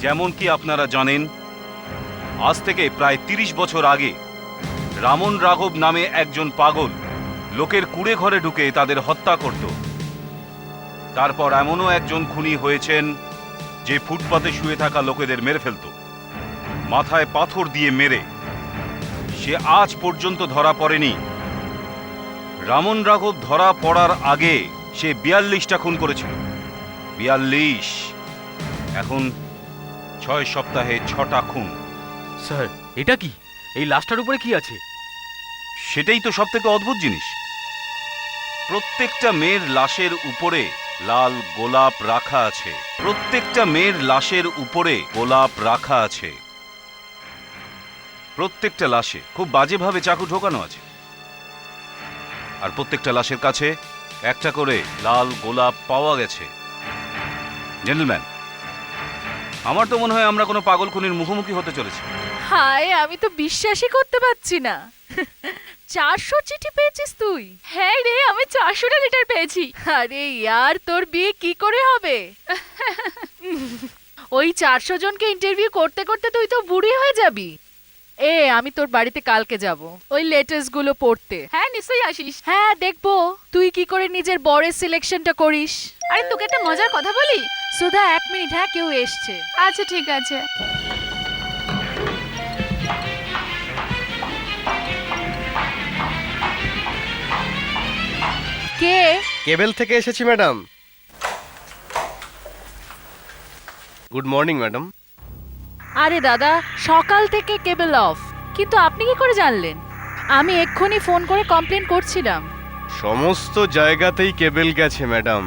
যেমন কি আপনারা জানেন, আজ থেকে প্রায় ৩০ বছর আগে রামন রাঘব নামে একজন পাগল লোকের কুড়ে ঘরে ঢুকে তাদের হত্যা করত। তারপর এমনও একজন খুনি হয়েছেন যে ফুটপাতে শুয়ে থাকা লোকেদের মেরে ফেলত, মাথায় পাথর দিয়ে মেরে। সে আজ পর্যন্ত ধরা পড়েনি। রামন রাঘব ধরা পড়ার আগে সে ৪২টা খুন করেছিল। ৪২। এখন ৬ সপ্তাহে ৬টা খুন। স্যার, এটা কি? এই লাশটার উপরে কি আছে? সেটাই তো সব থেকে অদ্ভুত জিনিস। প্রত্যেকটা মেয়ের লাশের উপরে লাল গোলাপ রাখা আছে। প্রত্যেকটা মেয়ের লাশের উপরে গোলাপ রাখা আছে। প্রত্যেকটা লাশে খুব বাজেভাবে চাকু ঢোকানো আছে। আর প্রত্যেকটা লাশের কাছে একটা করে লাল গোলাপ পাওয়া গেছে। জেন্টলম্যান, আমার তো মনে হয় আমরা কোনো পাগল খুনির মুখোমুখি হতে চলেছি। হায়, আমি তো বিশ্বাসই করতে পারছি না। 400 চিঠি পেয়েছিস তুই? হ্যাঁ রে, আমি 400টা লেটার পেয়েছি। আরে ইয়ার, তোর বিয়ে কি করে হবে? ওই 400 জনকে ইন্টারভিউ করতে করতে তুই তো বুড়ি হয়ে যাবি। আমি তোর বাড়িতে কালকে যাব ওই লেটার্স গুলো পড়তে। হ্যাঁ, নিশ্চয়ই আসিস। হ্যাঁ, দেখবো তুই কি করে নিজের বরের সিলেকশনটা করিস। আরে তোকে একটা মজার কথা বলি। সুধা, 1 মিনিট। হ্যাঁ, কেউ এসছে। আচ্ছা, ঠিক আছে। কে? কেবল থেকে এসেছি ম্যাডাম। Good morning madam. আরে দাদা, সকাল থেকে কেবল অফ, কিন্তু আপনি কি করে জানলেন? আমি এক্ষুনি ফোন করে কমপ্লেন করছিলাম। সমস্ত জায়গাতেই কেবল গেছে ম্যাডাম।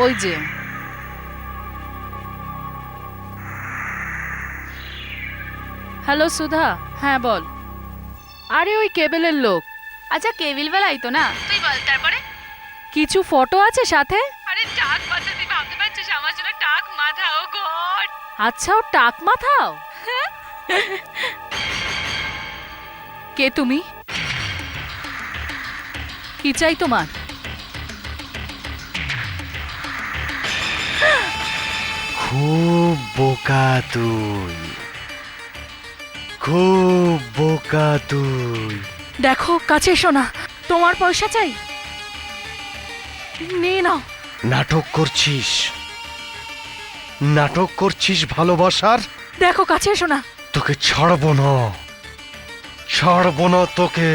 ওই যে। হ্যালো সুধা, হ্যাঁ বল। আরে ওই কেবলের লোক। আচ্ছা, কেবিলওয়ালাই তো না? তুই বল তারপরে। কিছু ফটো আছে সাথে? আরে টাক মাথা, তুই ভাবতে পারছিস আমার জন্য টাক মাথা? ও গড! আচ্ছা, ও টাক মাথাও? কে তুমি? কি চাই তোমার? খুব বোকা তুই, খুব বোকা তুই। দেখো, কাছে এসো না। তোমার পয়সা চাই, নিয়ে নাও। নাটক করছিস, নাটক করছিস ভালোবাসার। দেখো, কাছে এসো না। তোকে ছাড়বো না, ছাড়বো না তোকে,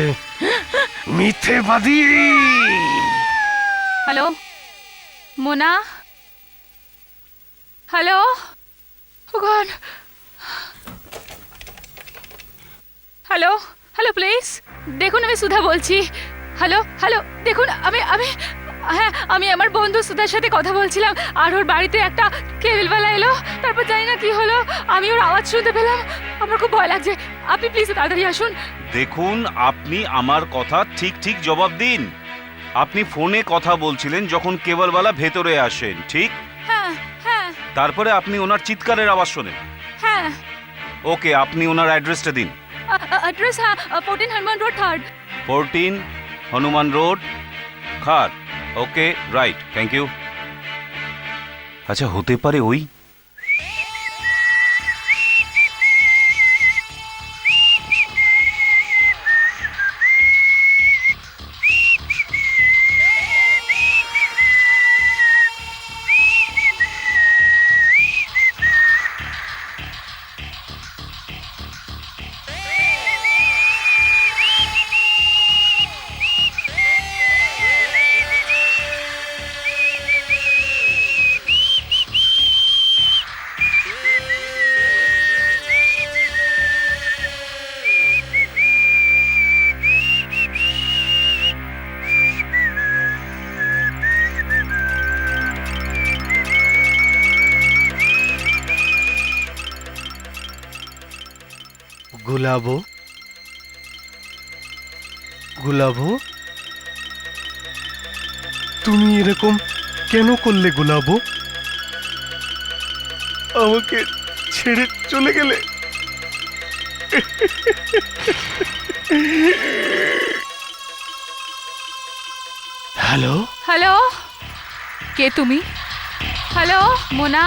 মিথ্যেবাদী। Hello Mona? Hello? Oh god! Hello hello, please দেখুন, আমি সুধা বলছি। হ্যালো হ্যালো, দেখুন, হ্যাঁ, আমি আমার বন্ধু সুধার সাথে কথা বলছিলাম, আর ওর বাড়িতে একটা কেবিলওয়ালা এলো। তারপর জানি না কি হলো, আমি ওর আওয়াজ শুনতে পেলাম। আমার খুব ভয় লাগছে। আপনি প্লিজ তাড়াতাড়ি আসুন। দেখুন, আপনি আমার কথা ঠিক ঠিক জবাব দিন। আপনি ফোনে কথা বলছিলেন যখন কেবলওয়ালা ভেতরে আসেন, ঠিক? হ্যাঁ হ্যাঁ তারপরে আপনি ওনার চিৎকারের আওয়াজ শোনেন। হ্যাঁ। ওকে, আপনি ওনার অ্যাড্রেসটা দিন। অ্যাড্রেস? হ্যাঁ, 14 Hanuman road, 3rd। 14 Hanuman road, খার। ওকে, রাইট, থ্যাংক ইউ। আচ্ছা, হতে পারে ওই। গুলাবো, গুলাবো, তুমি এরকম কেন করলে গুলাবো? আমাকে ছেড়ে চলে গেলে। হ্যালো হ্যালো, কে তুমি? হ্যালো মোনা?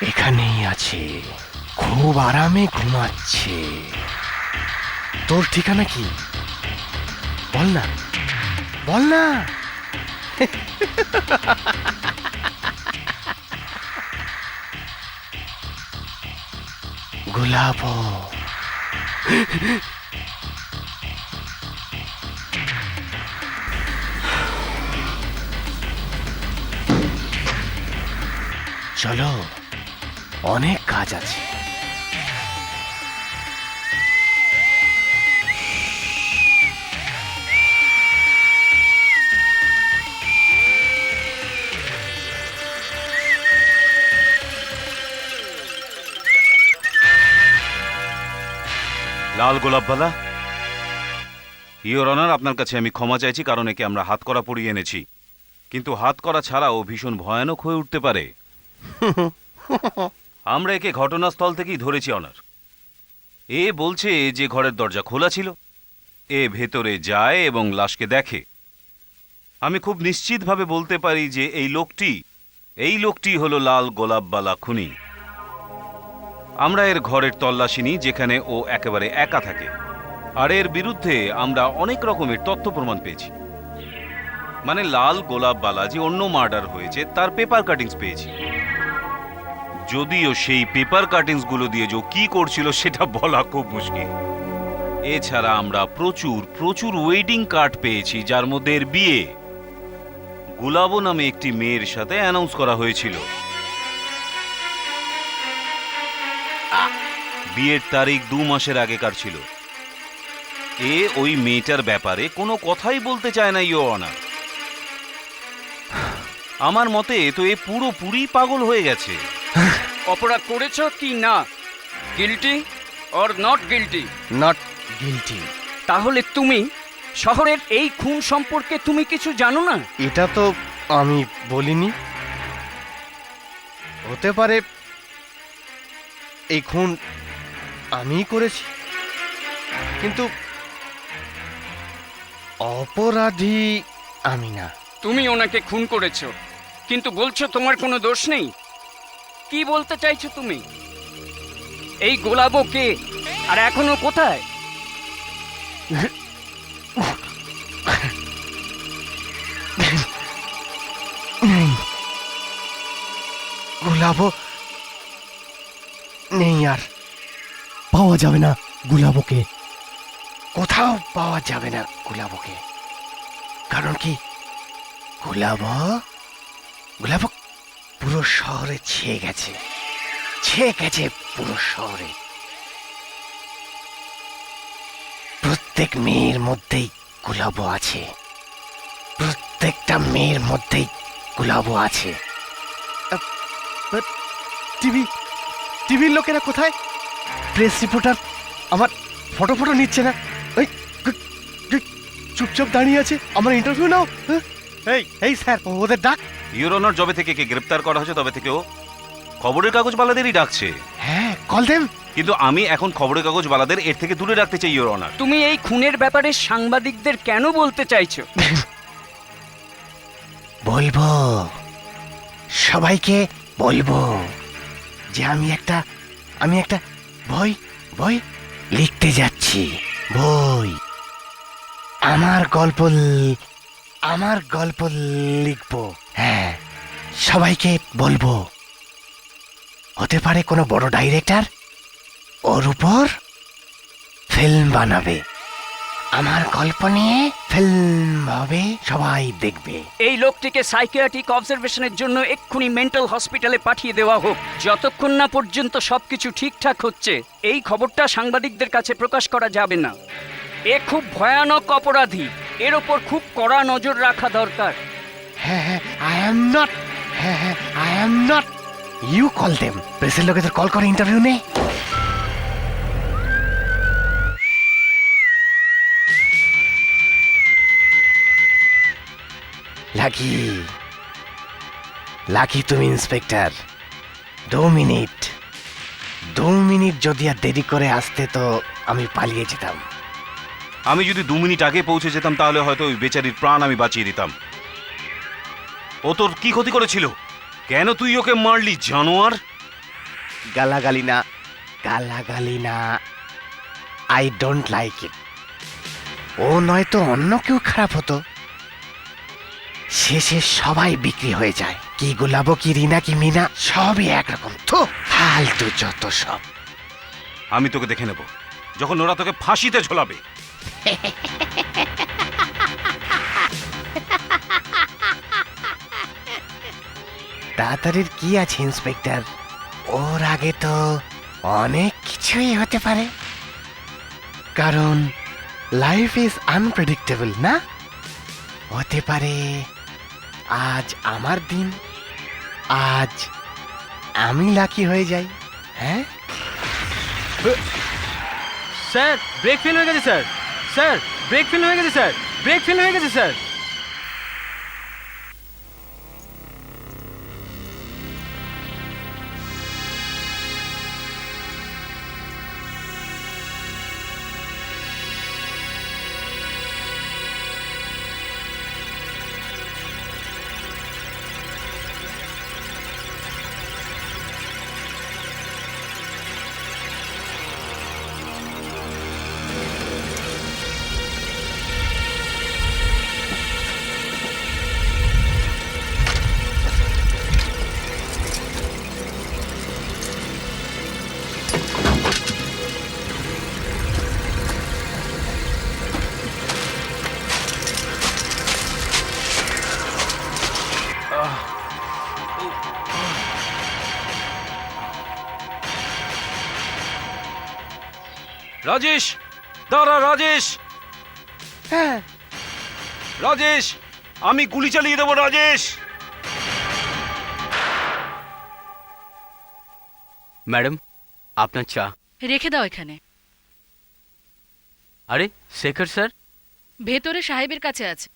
এখানেই আছে, খুব আরামে ঘুমাচ্ছে। তোর ঠিকানা কি? বল না, বল না। গোলাপ। চলো, অনেক কাজ আছে। লাল গোলাপবালা, ইওর অনার, আপনার কাছে আমি ক্ষমা চাইছি, কারণ একে আমরা হাতকড়া পরিয়ে এনেছি। কিন্তু হাতকড়া ছাড়াও ভীষণ ভয়ানক হয়ে উঠতে পারে। আমরা একে ঘটনাস্থল থেকেই ধরেছি অনার। এ বলছে যে ঘরের দরজা খোলা ছিল। এ ভেতরে যায় এবং লাশকে দেখে। আমি খুব নিশ্চিতভাবে বলতে পারি যে এই লোকটি হলো লাল গোলাপবালা খুনি। আমরা এর ঘরের তল্লাশি নিই, যেখানে ও একেবারে একা থাকে। আর এর বিরুদ্ধে আমরা অনেক রকমের তথ্য প্রমাণ পেয়েছি। মানে লাল গোলাপবালা যে অন্য মার্ডার হয়েছে তার পেপার কাটিংস পেয়েছি। যদিও সেই পেপার কাটিংস গুলো দিয়ে যে কি করছিল সেটা বলা খুব মুশকিল। এছাড়া আমরা প্রচুর ওয়েডিং কার্ড পেয়েছি, যার মধ্যে এর বিয়ে গুলাবো নামে একটি মেয়ের সাথে অ্যানাউন্স করা হয়েছিল। বিয়ের তারিখ 2 মাসের আগেকার ছিল। এ ওই মেয়েটার ব্যাপারে কোনো কথাই বলতে চায় না ইওর অনার। আমার মতে তো এ পুরোপুরি পাগল হয়ে গেছে। অপরাধ করেছো কি না? Guilty or not guilty? Not guilty. তাহলে তুমি শহরের এই খুন সম্পর্কে তুমি কিছু জানো না? এটা তো আমি বলিনি। হতে পারে এই খুন আমিই করেছি, কিন্তু অপরাধী আমি না। তুমি ওনাকে খুন করেছো, কিন্তু বলছো তোমার কোনো দোষ নেই। কি বলতে চাইছো তুমি? এই গোলাবো কে, আর এখনো কোথায়? গোলাবো নেই, আর পাওয়া যাবে না গোলাবোকে। কোথাও পাওয়া যাবে না গোলাবোকে। কারণ কি, গোলাবো পুরো শহরে ছেয়ে গেছে পুরো শহরে। প্রত্যেক মেয়ের মধ্যেই গোলাবো আছে, প্রত্যেকটা মেয়ের মধ্যেই গোলাবো আছে। টিভির লোকেরা কোথায়? প্রেস রিপোর্টার আমার ফটো নিচ্ছে না। ওই চুপচাপ দাঁড়িয়ে আছে। আমার ইন্টারভিউ নাও। এই স্যার, ওদের ডাক। ইওর অনার, যবে থেকে একে গ্রেপ্তার করা হয়েছে তবে থেকে ও খবরের কাগজওয়ালাদেরই ডাকছে। হ্যাঁ, কল দেম। কিন্তু আমি এখন খবরের কাগজওয়ালাদের এর থেকে দূরে রাখতে চাই ইওর অনার। তুমি এই খুনের ব্যাপারে সাংবাদিকদের কেন বলতে চাইছো? বলবো, সবাইকে বলবো যে আমি একটা বই লিখতে যাচ্ছি। বই, আমার গল্প লিখবো। হ্যাঁ, সবাইকে বলবো। হতে পারে কোনো বড় ডাইরেক্টর ওর উপর ফিল্ম বানাবে। আমার গল্প নিয়ে ফিল্ম হবে, সবাই দেখবে। এই লোকটিকে সাইকিয়াট্রিক অবজারভেশনের জন্য এক্ষুনি মেন্টাল হসপিটালে পাঠিয়ে দেওয়া হোক। যতক্ষণ না পর্যন্ত সবকিছু ঠিকঠাক হচ্ছে, এই খবরটা সাংবাদিকদের কাছে প্রকাশ করা যাবে না। এ খুব ভয়ানক অপরাধী, এর ওপর খুব কড়া নজর রাখা দরকার। হ্যাঁ, I am not. You call them. প্রেসের লোকেদের কল করে ইন্টারভিউ নে। লাকি তুমি ইন্সপেক্টর। 2 মিনিট যদি আর দেরি করে আসতে তো আমি পালিয়ে যেতাম। আমি যদি 2 মিনিট আগে পৌঁছে যেতাম তাহলে হয়তো ওই বেচারির প্রাণ আমি বাঁচিয়ে দিতাম। ও তোর কি ক্ষতি করেছিল? কেন তুই ওকে মারলি, জানোয়ার? গালাগালি না, গালাগালি না, আই ডোন্ট লাইক ইট। ও নয়তো অন্য কেউ খারাপ হতো, শেষে সবাই বিক্রি হয়ে যায়। কি গোলাবো কি রিনা কি মিনা সবই একরকম। তো ফালতু যত সব। আমি তোকে দেখে নেব যখন ওরা তোকে ফাঁসিতে ঝোলাবে। তাড়াতাড়ির কি আছে ইন্সপেক্টর, ওর আগে তো অনেক কিছুই হতে পারে, কারণ লাইফ ইজ আনপ্রেডিক্টেবল না। হতে পারে আজ আমার দিন, আজ আমি লাকি হয়ে যাই। হ্যাঁ, স্যার ব্রেক ফেল হয়ে গেছে স্যার, স্যার ব্রেক ফেল হয়ে গেছে স্যার, ব্রেক ফেল হয়ে গেছে স্যার। রাজেশ, দাঁড়া রাজেশ, হ্যাঁ, রাজেশ, আমি গুলি চালিয়ে দেবো রাজেশ। ম্যাডাম আপনার চা। রেখে দাও এখানে। আরে শেখর স্যার, ভেতরে সাহেবের কাছে আছে।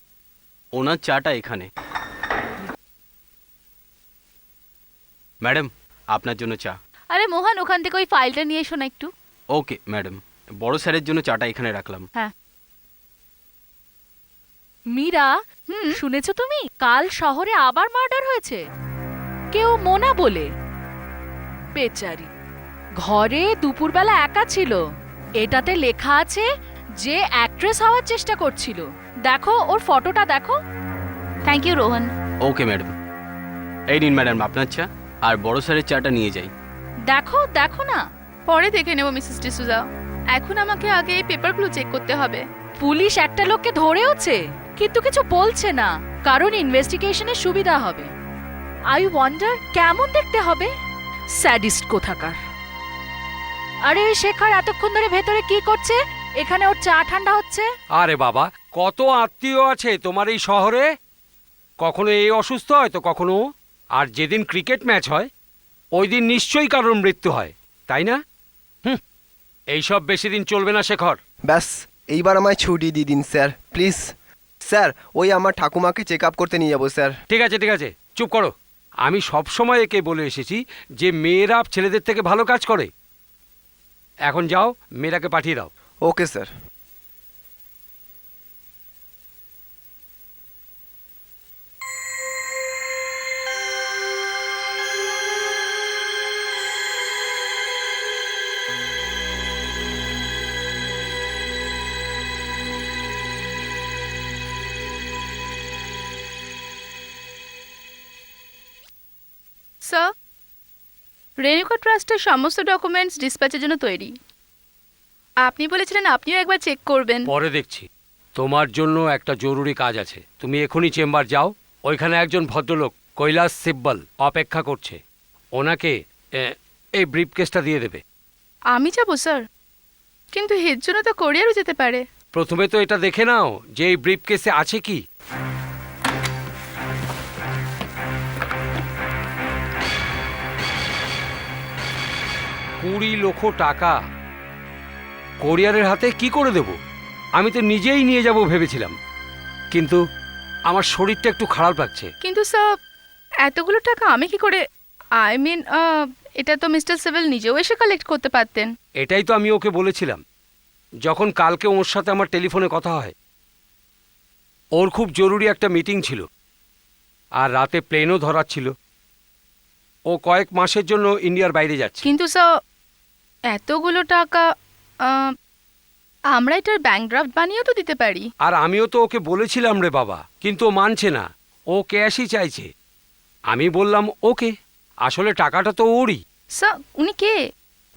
ওনার চাটা এখানে। ম্যাডাম আপনার জন্য চা। আরে মোহন, ওখান থেকে ওই ফাইলটা নিয়ে এসো না একটু। ওকে ম্যাডাম, বড় স্যারের জন্য চাটা এখানে রাখলাম। মীরা, শুনেছো তুমি? কাল শহরে আবার মার্ডার হয়েছে, কেউ মোনা বলে। বেচারি ঘরে দুপুরবেলা একা ছিল। এটাতে লেখা আছে যে অ্যাক্ট্রেস হওয়ার চেষ্টা করছিল। দেখো ওর ফটোটা দেখো। Thank you Rohan. Okay madam, এই নিন ম্যাডাম আপনার চা, আর বড় স্যারের চাটা নিয়ে যাই। দেখো দেখো না। পরে দেখে নেব মিসেস ডিসুজা, এখন আমাকে আগে এই পেপারগুলো চেক করতে হবে। পুলিশ একটা লোককে ধরেওছে, কিন্তু কিছু বলছে না, কারণ ইনভেস্টিগেশনের সুবিধা হবে। আই ওয়ান্ডার কেমন দেখতে হবে। স্যাডিস্ট কোথাকার। আরে ওই শেখর এতক্ষণ ধরে ভেতরে কি করছে? এখানে ওর চা ঠান্ডা হচ্ছে। আরে বাবা, কত আত্মীয় আছে তোমার এই শহরে, কখনো এই অসুস্থ হয় তো কখনো। আর যেদিন ক্রিকেট ম্যাচ হয় ওই দিন নিশ্চয়ই কারোর মৃত্যু হয়, তাই না? এইসব বেশি দিন চলবে না শেখর। ব্যাস এইবার আমায় ছুটি দিয়ে দিন স্যার প্লিজ। স্যার ওই আমার ঠাকুমাকে চেক আপ করতে নিয়ে যাবো স্যার। ঠিক আছে ঠিক আছে, চুপ করো। আমি সব সময় একে বলে এসেছি যে মেয়েরা ছেলেদের থেকে ভালো কাজ করে। এখন যাও, মেয়েরাকে পাঠিয়ে দাও। Okay sir. স্যার, রেণুকা ট্রাস্টের সমস্ত ডকুমেন্টস ডিসপ্যাচের জন্য তৈরি। আপনি বলেছিলেন আপনিও একবার চেক করবেন। পরে দেখছি, তোমার জন্য একটা জরুরি কাজ আছে। তুমি এখনই চেম্বার যাও, ওইখানে একজন ভদ্রলোক কৈলাস সিব্বল অপেক্ষা করছে। ওনাকে এই ব্রিফকেসটা দিয়ে দেবে। আমি যাবো স্যার, কিন্তু এর জন্য তো কোরিয়ারও যেতে পারে। প্রথমে তো এটা দেখে নাও যে এই ব্রিফকেসে আছে কি। $20,00,000 কোরিয়ারের হাতে কি করে দেব? আমি তো নিজেই নিয়ে যাব ভেবেছিলাম, কিন্তু আমার শরীরটা একটু খারাপ লাগছে। কিন্তু স্যার, এতগুলো টাকা আমি কি করে, আই মিন এটা তো মিস্টার সিভিল নিজেও এসে কালেক্ট করতে পারতেন। এটাই তো আমি ওকে বলেছিলাম যখন কালকে ওর সাথে আমার টেলিফোনে কথা হয়। ওর খুব জরুরি একটা মিটিং ছিল, আর রাতে প্লেনও ধরার ছিল। ও কয়েক মাসের জন্য ইন্ডিয়ার বাইরে যাচ্ছে। কিন্তু স্যার এতগুলো টাকা আমরা এটার ব্যাংক ড্রাফট বানিয়েও তো দিতে পারি। আর আমিও তো ওকে বলেছিলাম রে বাবা, কিন্তু ও মানছে না, ও ক্যাশই চাইছে। আমি বললাম ওকে, আসলে টাকাটা তো ওরই। স্যার উনি কে,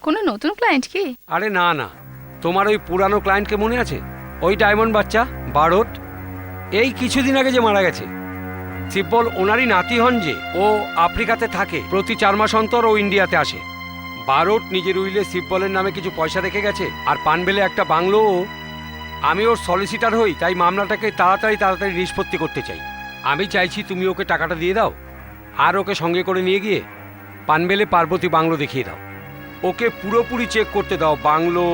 কোনো নতুন ক্লায়েন্ট কি? আরে না না, তোমার ওই পুরানো ক্লায়েন্টকে মনে আছে? ওই ডায়মন্ড বাচ্চা বারোট, এই কিছুদিন আগে যে মারা গেছে। শিববল ওনারই নাতি হন যে, ও আফ্রিকাতে থাকে, প্রতি 4 মাস অন্তর ও ইন্ডিয়াতে আসে। বারোট নিজের উইলে শিববলের নামে কিছু পয়সা রেখে গেছে, আর পানবেলে একটা বাংলো। আমি ওর সলিসিটার হই, তাই মামলাটাকে তাড়াতাড়ি নিষ্পত্তি করতে চাই। আমি চাইছি তুমি ওকে টাকাটা দিয়ে দাও, আর ওকে সঙ্গে করে নিয়ে গিয়ে পানবেলে পার্বতী বাংলো দেখিয়ে দাও। ওকে পুরোপুরি চেক করতে দাও, বাংলো,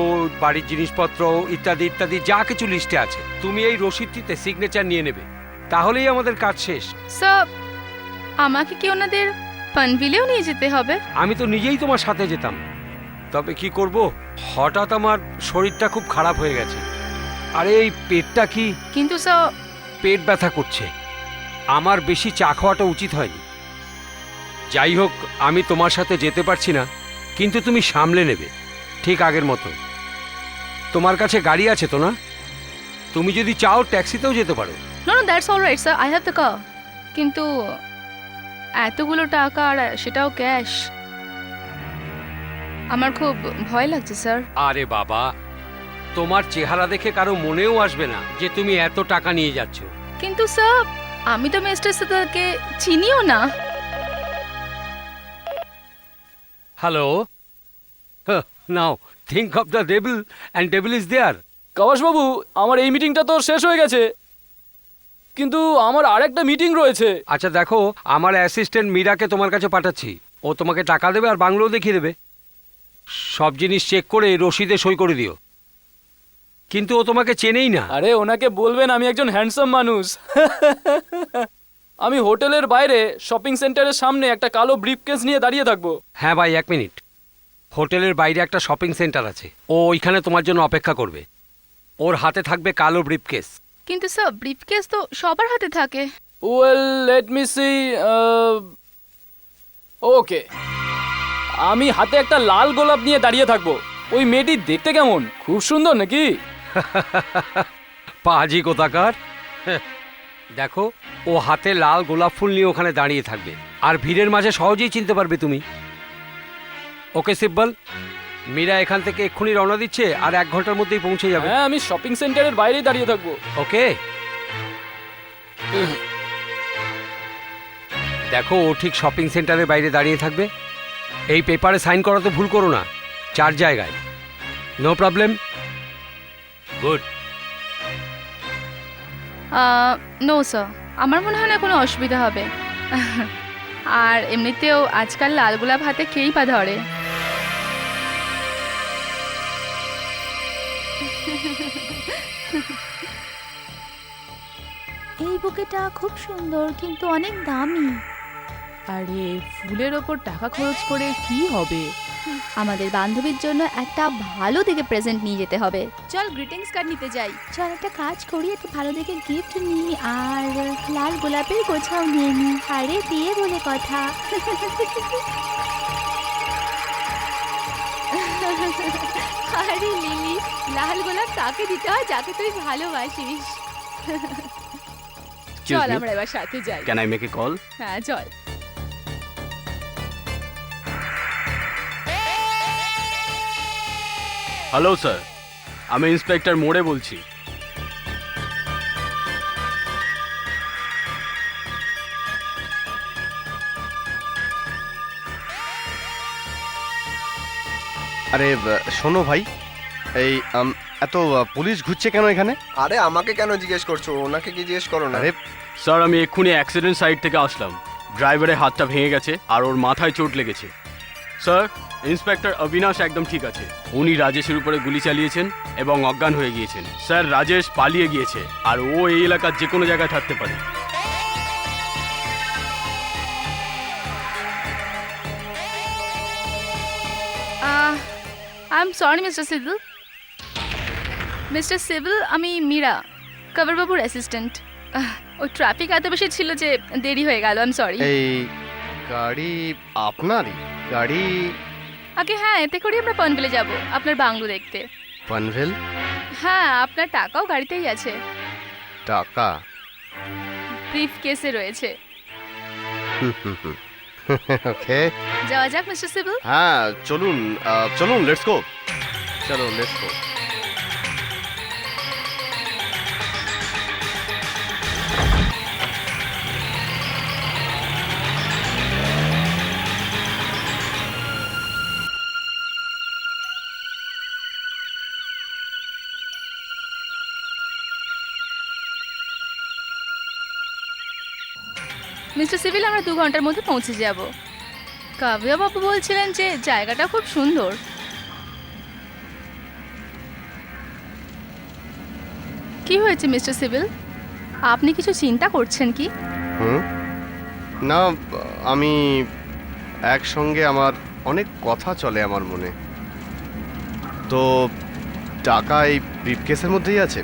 বাড়ির জিনিসপত্র ইত্যাদি ইত্যাদি যা কিছু লিস্টে আছে। তুমি এই রসিদটিতে সিগনেচার নিয়ে নেবে, তাহলেই আমাদের কাজ শেষ। স্যার আমাকে কি ওনাদের পানভিলেও নিয়ে যেতে হবে? আমি তো নিজেই তোমার সাথে যেতাম, তবে কি করব, হঠাৎ আমার শরীরটা খুব খারাপ হয়ে গেছে। আরে এই পেটটা কি, কিন্তু স্যার পেট ব্যথা করছে, আমার বেশি চা খাওয়াটা উচিত হয়নি। যাই হোক, আমি তোমার সাথে যেতে পারছি না, কিন্তু তুমি সামলে নেবে ঠিক আগের মতো। তোমার কাছে গাড়ি আছে তো না? তুমি যদি চাও ট্যাক্সিতেও যেতে পারো। No no that's all right sir, I have the car. কিন্তু এতগুলো টাকা আর সেটাও ক্যাশ, আমার খুব ভয় লাগছে স্যার। আরে বাবা, তোমার চেহারা দেখে কারো মনেও আসবে না যে তুমি এত টাকা নিয়ে যাচ্ছ। কিন্তু স্যার আমি তো মিস্টার সিদ্দার্থকে চিনিও না। Hello, now think of the devil and devil is there. বাবু, আমার এই মিটিংটা তো শেষ হয়ে গেছে, কিন্তু আমার আরেকটা মিটিং রয়েছে। আচ্ছা দেখো, আমার অ্যাসিস্ট্যান্ট মীরাকে তোমার কাছে পাঠাচ্ছি, ও তোমাকে টাকা দেবে আর বাংলো দেখিয়ে দেবে। সব জিনিস চেক করে রসিদে সই করে দিও। কিন্তু ও তোমাকে চেনেই না। আরে ওনাকে বলবেন আমি একজন হ্যান্ডসাম মানুষ। আমি হোটেলের বাইরে শপিং সেন্টারের সামনে একটা কালো ব্রিফকেস নিয়ে দাঁড়িয়ে থাকবো। হ্যাঁ ভাই, 1 মিনিট। হোটেলের বাইরে একটা শপিং সেন্টার আছে, ও ওইখানে তোমার জন্য অপেক্ষা করবে। ওর হাতে থাকবে কালো ব্রিফকেস। কিন্তু স্যার ব্রিফকেস তো সবার হাতে থাকে। Well let me see. Okay, আমি হাতে একটা লাল গোলাপ নিয়ে দাঁড়িয়ে থাকবো। ওই মেয়েটি দেখতে কেমন, খুব সুন্দর নাকি? পাজি কোথাকার। দেখো, ও হাতে লাল গোলাপ ফুল নিয়ে ওখানে দাঁড়িয়ে থাকবে, আর ভিড়ের মাঝে সহজেই চিনতে পারবে তুমি। ওকে শিববল, মীরা এখান থেকে এক্ষুনি রওনা দিচ্ছে, আর 1 ঘন্টার মধ্যেই পৌঁছে যাবে। হ্যাঁ, আমি শপিং সেন্টারের বাইরেই দাঁড়িয়ে থাকবো। ওকে। দেখো, ও ঠিক শপিং সেন্টারের বাইরে দাঁড়িয়ে থাকবে। এই পেপারে সাইন করাতে ভুল করো না, 4 জায়গায়। No problem? Good. No sir, আমার মনে হয় না কোনো অসুবিধা হবে। আর এমনিতেও আজকাল লাল গোলাপ হাতে কেই পা ধরে। এই বুকেটা খুব সুন্দর, কিন্তু অনেক দামি। আরে ফুলের ওপর টাকা খরচ করে কি হবে? আমাদের বান্ধবীর জন্য একটা ভালো দেখে প্রেজেন্ট নিয়ে যেতে হবে। চল গ্রিটিংস কার্ড নিতে যাই। চল একটা কাজ করি, একটা ভালো দেখে গিফট নিই, আর লাল গোলাপের গোছাও নিয়ে নিই। আরে বিয়ে বলে কথা। আরে লিলি, লাল গোলাপ তাকে দিতে হয় যাকে তুই ভালোবাসিস। চল আমরা এবার সাথে যাই। Can I make a call? হ্যাঁ চল। হ্যালো স্যার, আমি ইন্সপেক্টর মোড়ে বলছি। আরে শোনো ভাই, এই এত পুলিশ ঘুরছে কেন এখানে? আরে আমাকে কেন জিজ্ঞেস করছো, ওনাকে কি জিজ্ঞেস করো না? আরে স্যার, আমি এক্ষুনি অ্যাক্সিডেন্ট সাইট থেকে আসলাম। ড্রাইভারের হাতটা ভেঙে গেছে আর ওর মাথায় চোট লেগেছে। স্যার, ইন্সপেক্টর অবিনাশ একদম ঠিক আছে। উনি রাজেশের উপরে গুলি চালিয়েছেন এবং অজ্ঞান হয়ে গিয়েছেন। স্যার, রাজেশ পালিয়ে গিয়েছে আর ও এই এলাকার যে কোনো জায়গায় থাকতে পারে। I am sorry mister civil. Mister civil, আমি মীরা, কবরবাবুর অ্যাসিস্ট্যান্ট। ওই ট্রাফিক এত বেশি ছিল যে দেরি হয়ে গেল। I am sorry. এই গাড়ি আপনারই? গাড়ি আগে হ্যাঁ, এতে করে আমরা পনভেলে যাব আপনার বাংলো দেখতে। পানভেল? হ্যাঁ, আপনার টাকাও গাড়িতেই আছে, টাকা? ব্রিফ কেসে রয়েছে। ওকে, যাওয়া যাক মিস্টার সিবিল। হ্যাঁ চলুন, চলুন, লেটস গো। চলো, লেটস গো। মিস্টার সিভিল, আমরা 2 ঘন্টার মধ্যে পৌঁছে যাব। কাব্যা বাবু বলছিলেন যে জায়গাটা খুব সুন্দর। কি হয়েছে মিস্টার সিভিল, আপনি কিছু চিন্তা করছেন কি? না, আমি একসঙ্গে আমার অনেক কথা চলে আমার মনে। তো টাকা এই ব্রিফকেসের মধ্যেই আছে?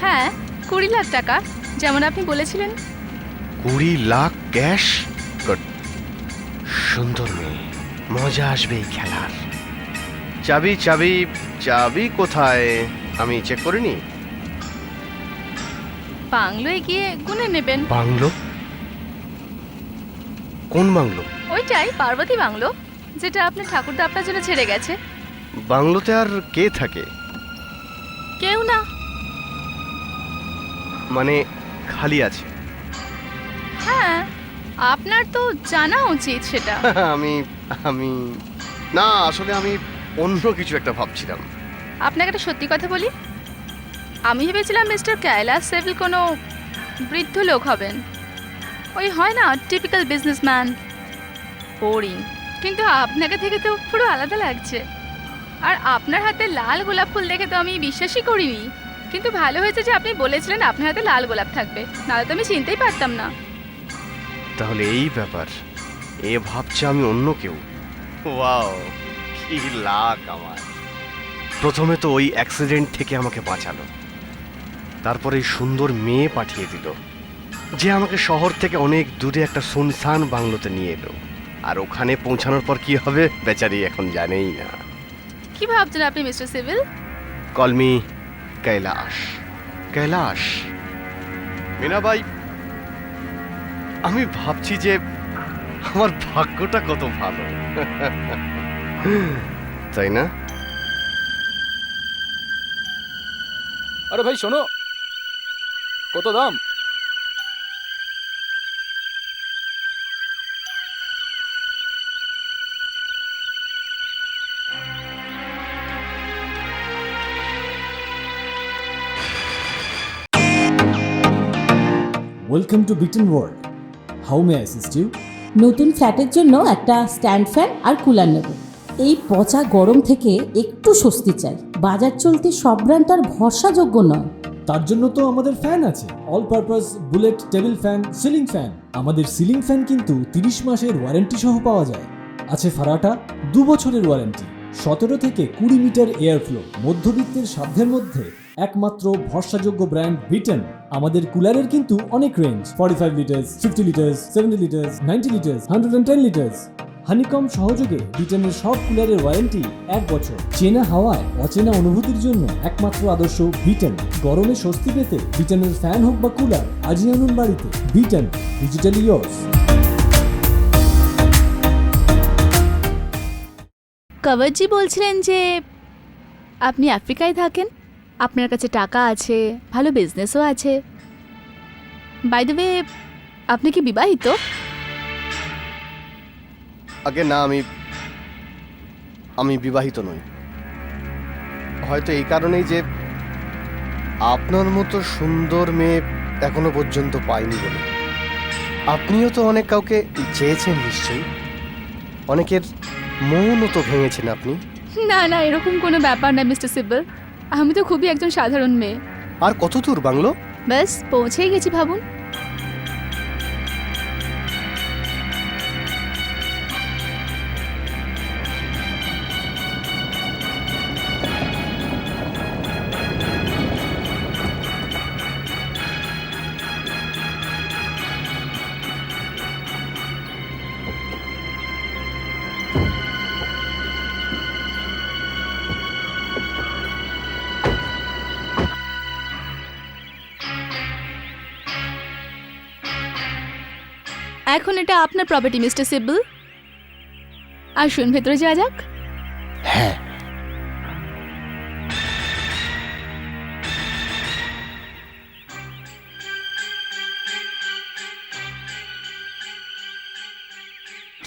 হ্যাঁ, 20 লাখ টাকা, যেমন আপনি বলেছিলেন। 20 লাখ ক্যাশ? গুড, সুন্দর মেয়ে, মজা আসবে এই খেলার। চাবি চাবি চাবি কোথায়? আমি চেক করিনি। বাংলোয় গিয়ে গুনে নেবেন। বাংলো? কোন বাংলো? ওইটাই, পার্বতী বাংলো, যেটা আপনার ঠাকুরদা আপনার জন্য ছেড়ে গেছে। বাংলোতে আর কে থাকে? কেউ না। মানে খালি আছে? হ্যাঁ, আপনার তো জানা উচিত সেটা। আমি আমি না, আসলে আমি অন্য কিছু একটা ভাবছিলাম। আপনাকে একটা সত্যি কথা বলি, আমি ভেবেছিলাম মিস্টার কৈলাস সেভিল কোনো বৃদ্ধ লোক হবেন, ওই হয় না টিপিক্যাল বিজনেসম্যান, বোরিং। কিন্তু আপনাকে থেকে তো পুরো আলাদা লাগছে। আর আপনার হাতে লাল গোলাপ ফুল দেখে তো আমি বিশ্বাসই করিনি। কিন্তু ভালো হয়েছে যে আপনি বলেছিলেন আপনার হাতে লাল গোলাপ থাকবে, নাহলে তো আমি চিনতেই পারতাম না। তাহলে এই ব্যাপার, এ ভাবছে আমি অন্য কেউ। ওয়াও, কি লাক আমার! প্রথমে তো ওই অ্যাক্সিডেন্ট থেকে আমাকে বাঁচালো, তারপরে এই সুন্দর মেয়ে পাঠিয়ে দিল, যে আমাকে শহর থেকে অনেক দূরে একটা সুনসান বাংলোতে নিয়ে এলো। আর ওখানে পৌঁছানোর পর কি হবে বেচারি এখন জানেই না। কি ভাবছেন আপনি মিস্টার সিভিল? Call me Kailash. কৈলাস। মিনাবাই, আমি ভাবছি যে আমার ভাগ্যটা কত ভালো, তাই না? আরে ভাই শোনো, কত দাম? Welcome to Beaton world. How may assist you? নতুন ফ্ল্যাটের জন্য একটা স্ট্যান্ড ফ্যান আর কুলার নেব। এই পচা গরম থেকে একটু স্বস্তি চাই। বাজার চলতে সব ব্র্যান্ড আর ভরসাযোগ্য নয়। তার জন্য তো আমাদের ফ্যান আছে, all purpose bullet table fan, ceiling fan. আমাদের সিলিং ফ্যান কিন্তু 30 মাসের ওয়ারেন্টি সহ পাওয়া যায়। আছে ফারাটা 2 বছরের ওয়ারেন্টি, 17 থেকে 20 মিটার এয়ার ফ্লো। মধ্যবিত্তের সাধ্যের মধ্যে একমাত্র ভরসাযোগ্য ব্র্যান্ড বিটন। আমাদের কুলারের কিন্তু অনেক range, 45 litres, 50 litres, 70 litres, 90 litres, 110 litres. Honeycomb সহযোগে বিটনের সব কুলারের ওয়ারেন্টি 1 বছর। চেনা হাওয়ায় অচেনা অনুভূতির জন্য একমাত্র আদর্শ বিটন। গরমে স্বস্তি পেতে বিটনের ফ্যান হোক বা কুলার, আজই আনুন বাড়িতে। Vuitton, digitally yours. কবরজি বলছিলেন যে আপনি আফ্রিকায় থাকেন, আপনার কাছে টাকা আছে, ভালো বিজনেসও আছে। বাই দ্য ওয়ে, আপনি কি বিবাহিত? আগে না, আমি বিবাহিত নই। হয়তো এই কারণেই যে আপনার মতো সুন্দর মেয়ে এখনো পর্যন্ত পাইনি বলে। আপনিও তো অনেক কাউকে চেয়েছেন নিশ্চয়ই, অনেকের মনও তো ভেঙেছেন আপনি। না না, এরকম কোনো ব্যাপার না মিস্টার সিবিল, আমি তো খুবই একজন সাধারণ মেয়ে। আর কত দূর বাংলো? ব্যাস পৌঁছেই গেছি ভাবুন। এখন এটা আপনার প্রপার্টি মিস্টার সিব্বল। আসুন ভেতরে যাওয়া যাক। হ্যাঁ,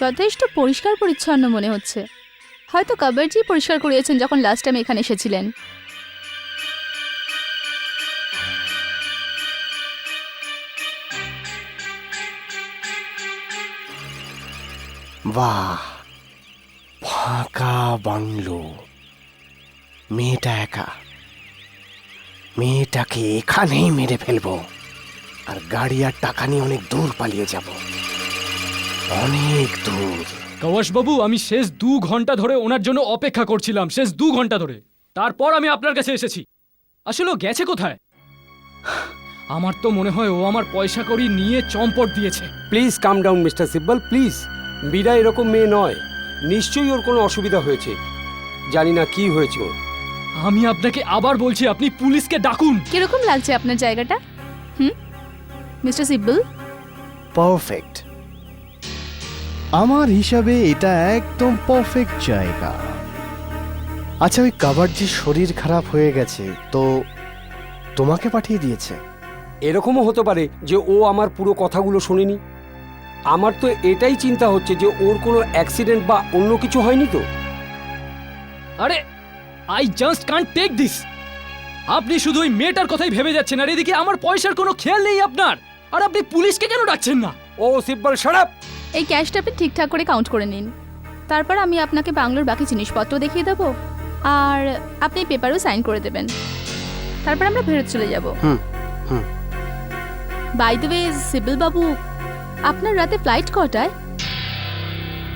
যথেষ্ট পরিষ্কার পরিচ্ছন্ন মনে হচ্ছে। হয়তো কাবার্জি পরিষ্কার করিয়েছেন যখন লাস্ট টাইম এখানে এসেছিলেন। বাহ, ফাঁকা বাংলো, মেয়েটা একা। মেয়েটাকে এখানেই মেরে ফেলবো, আর গাড়ি আর টাকা নিয়ে অনেক দূর পালিয়ে যাব, অনেক দূর। বাবু, আমি শেষ 2 ঘন্টা ধরে ওনার জন্য অপেক্ষা করছিলাম, শেষ 2 ঘন্টা ধরে। তারপর আমি আপনার কাছে এসেছি। আসলে ও গেছে কোথায়? আমার তো মনে হয় ও আমার পয়সা কড়ি নিয়ে চম্পট দিয়েছে। Please calm down mister Sibal, please. Meera এরকম মেয়ে নয়, নিশ্চয়ই ওর কোনো অসুবিধা হয়েছে। জানি না কি হয়েছে ওর। আমি আপনাকে আবার বলছি, আপনি পুলিশকে ডাকুন। কিরকম লাগছে আপনার জায়গাটা মিস্টার সিব্বল? পারফেক্ট, আমার হিসাবে এটা একদম পারফেক্ট জায়গা। আচ্ছা, ওই কাবার্জির শরীর খারাপ হয়ে গেছে তো তোমাকে পাঠিয়ে দিয়েছে? এরকমও হতে পারে যে ও আমার পুরো কথাগুলো শোনেনি। আমার তো এটাই চিন্তা হচ্ছে যে ওর কোনো অ্যাক্সিডেন্ট বা অন্য কিছু হয়নি তো। আরে I just can't take this. আপনি শুধু ওই মেয়েটার কথাই ভেবে যাচ্ছেন, আর এদিকে আমার পয়সার কোনো খেয়াল নেই আপনার। আর আপনি পুলিশকে কেন ডাকছেন না? ও সিব্বল, শাট আপ। এই ক্যাশটা আপনি ঠিকঠাক করে কাউন্ট করে নিন। তারপর আমি আপনাকে বাংলোর বাকি জিনিসপত্র দেখিয়ে দেবো, আর আপনি পেপারও সাইন করে দেবেন। তারপর আমরা ফেরত চলে যাব। বাই দ্য ওয়ে সিব্বল বাবু, আপনার রাতে ফ্লাইট কটায়?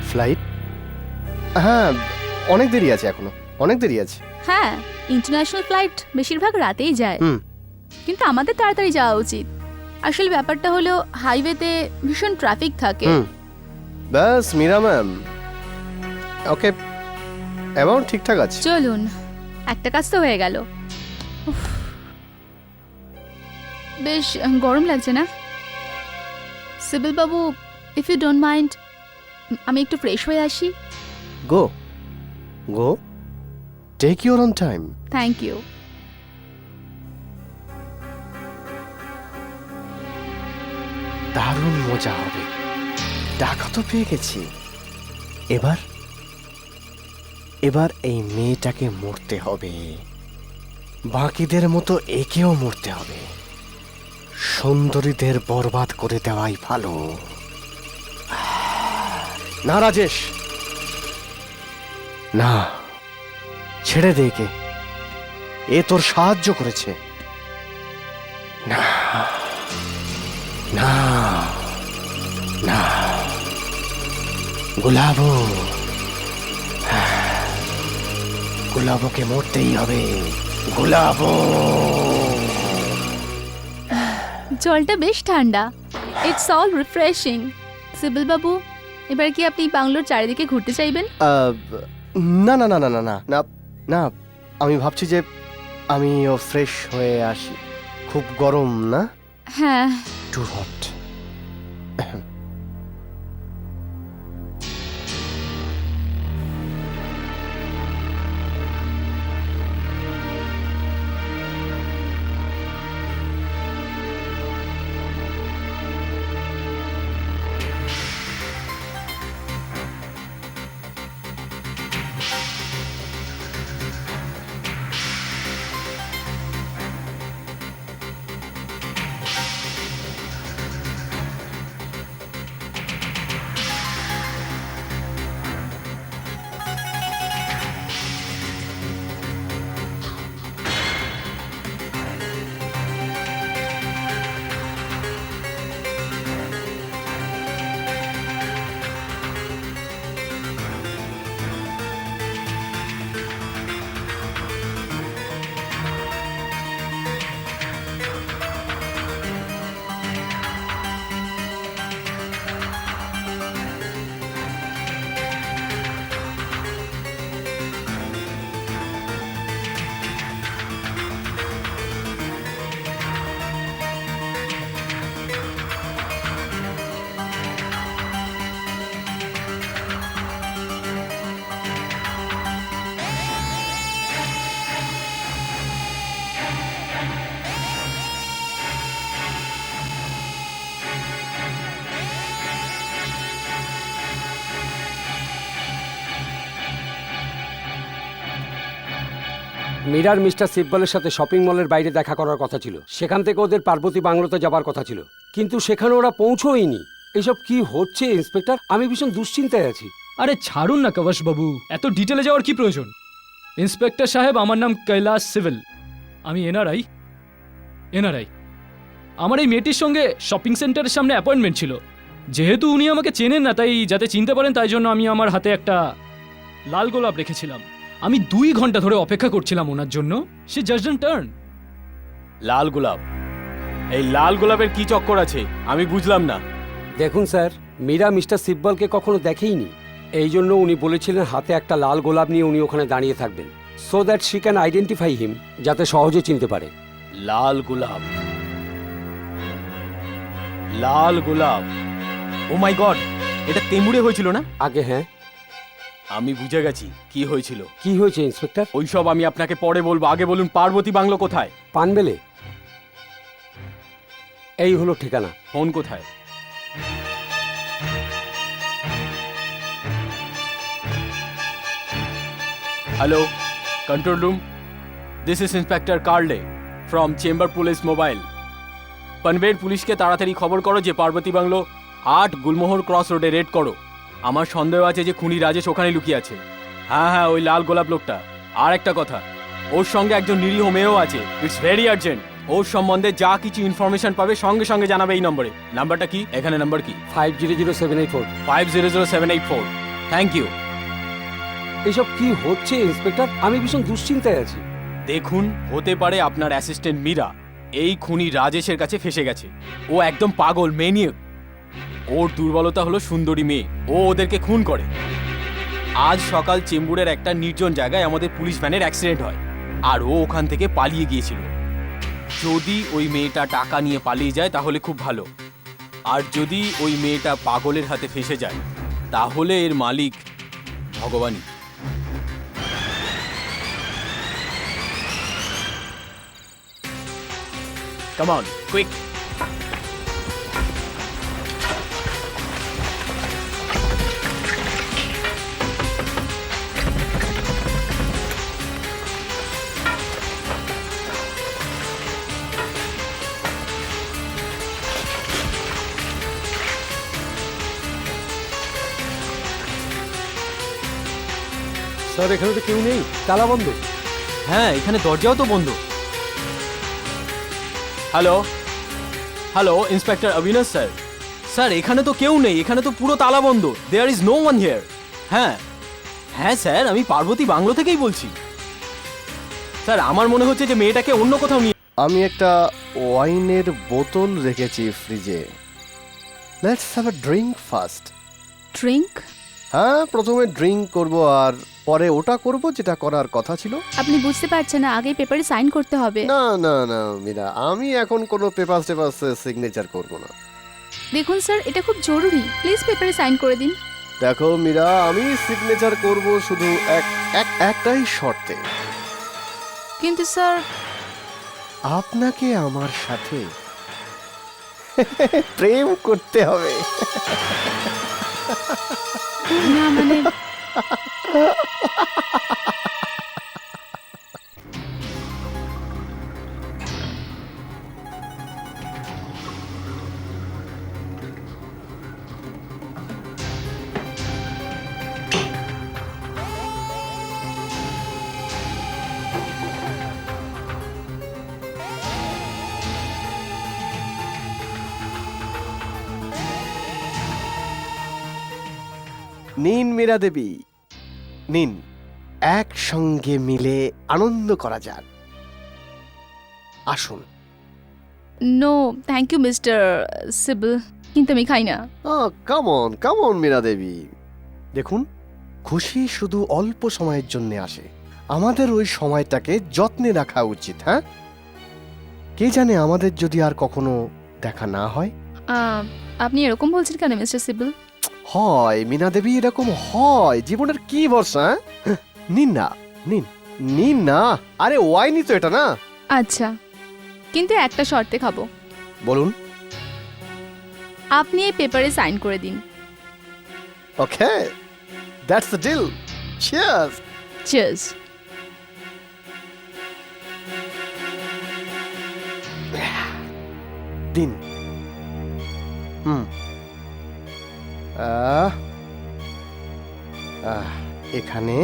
ফ্লাইট? হ্যাঁ, অনেক দেরি আছে, এখনো অনেক দেরি আছে। হ্যাঁ, ইন্টারন্যাশনাল ফ্লাইট বেশিরভাগ রাতেই যায়, কিন্তু আমাদের তাড়াতাড়ি যাওয়া উচিত। আসলে ব্যাপারটা হলো হাইওয়েতে ভীষণ ট্রাফিক থাকে। ব্যাস মীরা ম্যাম, ওকে, অ্যামাউন্ট ঠিকঠাক আছে। চলুন, একটা কাজ তো হয়ে গেল। উফ, বেশ গরম লাগছে না? সিব্বল বাবু, ইফ ইউ ডোন্ট মাইন্ড, আমি একটু ফ্রেশ হয়ে আসি। Go go, take your own time. Thank you. দারুণ মজা হবে, টাকা তো পেয়ে গেছি। এবার এবার এই মেয়েটাকে মরতে হবে, বাকিদের মতো একেও মরতে হবে। সুন্দরীদের বরবাদ করে দেওয়াই ভালো। না রাজেশ, না, ছেড়ে দে একে, এ তোর সাহায্য করেছে। না না না, গুলাবো, গুলাবোকে মরতেই হবে, গুলাবো। জলটা বেশ ঠান্ডা, ইটস অল রিফ্রেশিং। সিব্বল বাবু, এবার কি আপনি বাংলোর চারিদিকে ঘুরতে চাইবেন? না না না না না না না না, আমি ভাবছি যে আমিও ফ্রেশ হয়ে আসি। খুব গরম না? হ্যাঁ। Too hot. মীরার মিস্টার সিব্বলের সাথে শপিং মলের বাইরে দেখা করার কথা ছিল, সেখান থেকে ওদের পার্বতী বাংলোতে যাবার কথা ছিল, কিন্তু সেখানে ওরা পৌঁছোয়নি। এসব কি হচ্ছে ইন্সপেক্টর? আমি ভীষণ দুশ্চিন্তায় আছি। আরে ছাড়ুন না কবশ বাবু, এত ডিটেলে যাওয়ার কি প্রয়োজন? ইন্সপেক্টর সাহেব, আমার নাম কৈলাস সিভিল, আমি এনআরআই। আমার এই মেয়েটির সঙ্গে শপিং সেন্টারের সামনে অ্যাপয়েন্টমেন্ট ছিল। যেহেতু উনি আমাকে চেনেন না, তাই যাতে চিনতে পারেন তাই জন্য আমি আমার হাতে একটা লাল গোলাপ রেখেছিলাম। আমি 2 ঘন্টা ধরে অপেক্ষা করছিলাম ওনার জন্য। সে জাস্ট ডোন্ট টার্ন। লাল গোলাপ? এই লাল গোলাপের কি চক্কর আছে আমি বুঝলাম না। দেখুন স্যার, মীরা মিস্টার সিব্বলকে কখনো দেখেইনি, এই জন্য উনি বলেছিলেন হাতে একটা লাল গোলাপ নিয়ে উনি ওখানে দাঁড়িয়ে থাকবেন, so that she can identify him, যাতে সহজে চিনতে পারে। লাল গোলাপ, লাল গোলাপ, ও মাই গড, এটা তেমুরে হয়েছিল না? আগে হ্যাঁ। আমি বুঝে গেছি কি হয়েছিল। কি হয়েছে ইন্সপেক্টর? ওইসব আমি আপনাকে পরে বলবো, আগে বলুন পার্বতী বাংলো কোথায়? পানবেলে। এই হলো ঠিকানা। ফোন কোথায়? Hello, control room, this is inspector Karle from Chembur police mobile. Panvel পুলিশকে তাড়াতাড়ি খবর করো যে পার্বতী বাংলো 8 গুলমোহর ক্রস রোডে রেড করো। আমার সন্দেহ আছে যে খুনি রাজেশ ওখানে লুকিয়ে আছে। হ্যাঁ, ওই লাল গোলাপ লোকটা। আর একটা কথা, ওর সঙ্গে একজন নিরীহ মেয়েও আছে। It's very urgent. ওর সম্বন্ধে যা কিছু ইনফরমেশন পাবে সঙ্গে সঙ্গে জানাবে এই নম্বরে। নাম্বারটা কি? এখানে নাম্বার কি? 500784। 500784। Thank you. এসব কি হচ্ছে ইন্সপেক্টর? আমি ভীষণ দুশ্চিন্তায় আছি। দেখুন, হতে পারে আপনার অ্যাসিস্ট্যান্ট মীরা এই খুনি রাজেশের কাছে ফেসে গেছে। ও একদম পাগল, ম্যানিয়াক। ওর দুর্বলতা হলো সুন্দরী মেয়ে, ও ওদেরকে খুন করে। আজ সকাল চেম্বুরের একটা নির্জন জায়গায় আমাদের পুলিশ ভ্যানের অ্যাক্সিডেন্ট হয়, আর ও ওখান থেকে পালিয়ে গিয়েছিল। যদি ওই মেয়েটা টাকা নিয়ে পালিয়ে যায় তাহলে খুব ভালো, আর যদি ওই মেয়েটা পাগলের হাতে ফেসে যায় তাহলে এর মালিক ভগবানই। Come on, quick. স্যার, এখানে তো কেউ নেই, তালা বন্ধ। হ্যাঁ, এখানে দরজাও তো বন্ধ। Hello, inspector Avinash sir. স্যার, এখানে তো কেউ নেই, এখানে তো পুরো তালা বন্ধ। There is no one here. হ্যাঁ স্যার, আমি পার্বতী বাংলো থেকেই বলছি। স্যার, আমার মনে হচ্ছে যে মেয়েটাকে অন্য কোথাও নিয়ে। আমি একটা ওয়াইনের বোতল রেখেছি ফ্রিজে। Let's have a drink first. Drink? হ্যাঁ, প্রথমে ড্রিঙ্ক করব আর পরে ওটা করব যেটা করার কথা ছিল। আপনি বুঝতে পারছেন না, আগেই পেপারে সাইন করতে হবে। না মীরা, আমি এখন কোনো পেপার সিগনেচার করব না। দেখুন স্যার, এটা খুব জরুরি, প্লিজ পেপারে সাইন করে দিন। দেখো মীরা, আমি সিগনেচার করব শুধু একটাই শর্তে। কিন্তু স্যার, আপনাকে আমার সাথে প্রেম করতে হবে। না মানে নিন মীরা দেবী, নিন, একসঙ্গে মিলে আনন্দ করা যাক। আসুন। No thank you mister Sibal, কিন্তু আমি খাই না। কাম অন মীরা দেবী। দেখুন, খুশি শুধু অল্প সময়ের জন্য আসে। আমাদের ওই সময়টাকে যত্নে রাখা উচিত। হ্যাঁ, কে জানে আমাদের যদি আর কখনো দেখা না হয়। আপনি এরকম বলছেন কেন মিস্টার সিবল? হয় মীনা দেবী, এরকম হয়। জীবনের কি ভরসা? নিন না। আরে ওয়াইনই তো এটা, না? আচ্ছা, কিন্তু একটা শর্তে খাবো। বলুন। আপনি এই পেপারে সাইন করে দিন। Okay, that's the deal. Cheers. Cheers. দিন। আহ, আহ, এখানে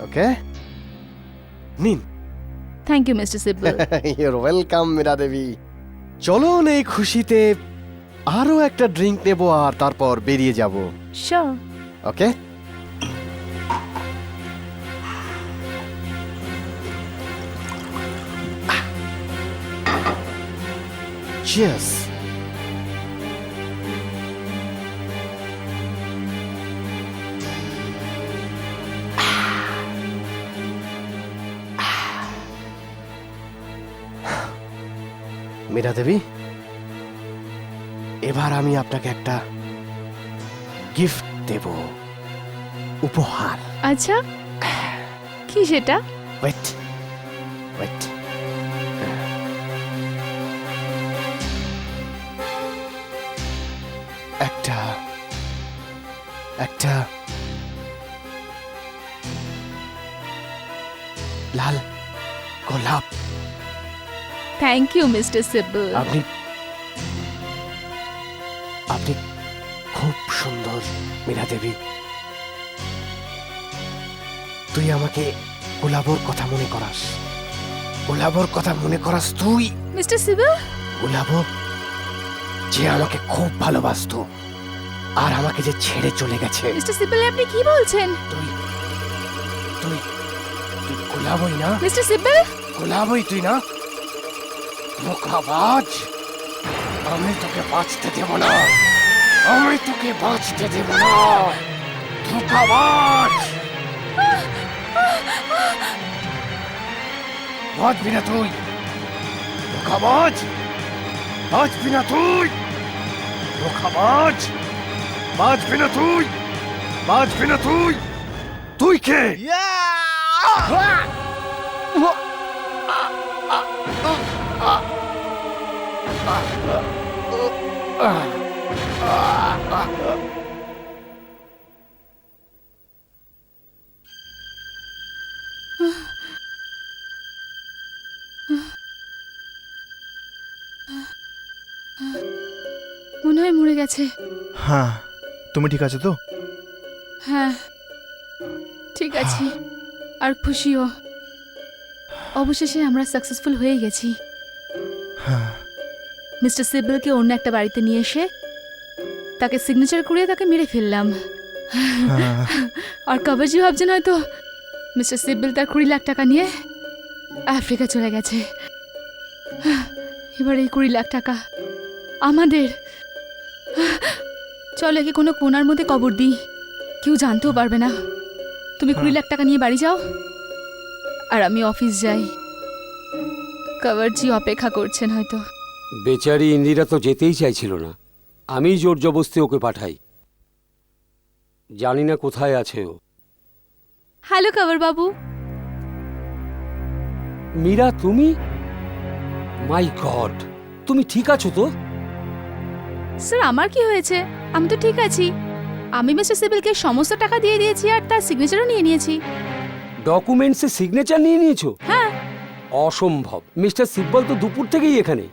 ওকে নিন। Thank you mister Sibal. You're welcome Meera Devi. চলুন এই খুশিতে আরো একটা ড্রিঙ্ক নেব আর তারপর বেরিয়ে যাব। শিওর। ওকে। চিয়ার্স। মীরা দেবী, এবার আমি আপনাকে একটা গিফট দেব, উপহার। আচ্ছা, কি সেটা? Wait wait. একটা একটা লাল গোলাপ। Thank you mister Sibal. আপনি আপনি খুব সুন্দর মীরা দেবী। তুই আমাকে গোলাপর কথা মনে করাস, গোলাপর কথা মনে করাস তুই। মিস্টার সিব্বল, গোলাপ যে আমাকে খুব ভালোবাসতো আর আমাকে যে ছেড়ে চলে গেছে। মিস্টার সিব্বল, আপনি কি বলছেন? তুই তুই তুই গোলাপই না? মিস্টার সিব্বল, গোলাপই তুই না? ধোঁকাবাজ! আমি তোকে বাঁচতে দেব না, আমি তোকে বাঁচতে দেব না, ধোঁকাবাজ! বাঁচবি না তুই, ধোঁকাবাজ! বাঁচবি না তুই, ধোঁকাবাজ! বাঁচবি না তুই, বাঁচবি না তুই! তুই কে? মনে হয় মরে গেছে। হ্যাঁ, তুমি ঠিক আছো তো? হ্যাঁ, ঠিক আছি, আর খুশিও। অবশেষে আমরা সাকসেসফুল হয়ে গেছি। হ্যাঁ। মিস্টার সিব্বলকে অন্য একটা বাড়িতে নিয়ে এসে তাকে সিগনেচার করিয়ে তাকে মেরে ফেললাম। আর কবরজি ভাবছেন হয়তো মিস্টার সিব্বল তার 20 লাখ টাকা নিয়ে আফ্রিকা চলে গেছে। এবার এই 20 লাখ টাকা আমাদের। চলো একে কোনো কোনার মধ্যে কবর দিই, কেউ জানতেও পারবে না। তুমি 20 লাখ টাকা নিয়ে বাড়ি যাও, আর আমি অফিস যাই। কবরজি অপেক্ষা করছেন হয়তো। বেচারি ইন্দিরা তো যেতেই চাইছিল না, আমি জোর জবরদস্তি ওকে পাঠাই। জানি না কোথায় আছে ও। হ্যালো কবর বাবু। মীরা, তুমি? মাই গড, তুমি ঠিক আছো তো? স্যার, আমার কি হয়েছে? আমি তো ঠিক আছি। আমি মিস্টার সিব্বলকে সমস্ত টাকা দিয়ে দিয়েছি আর তার সিগনেচারও নিয়ে নিয়েছি। ডকুমেন্টসে সিগনেচার নিয়ে নিয়েছো? হ্যাঁ। অসম্ভব, মিস্টার সিব্বল তো দুপুর থেকেই এখানে।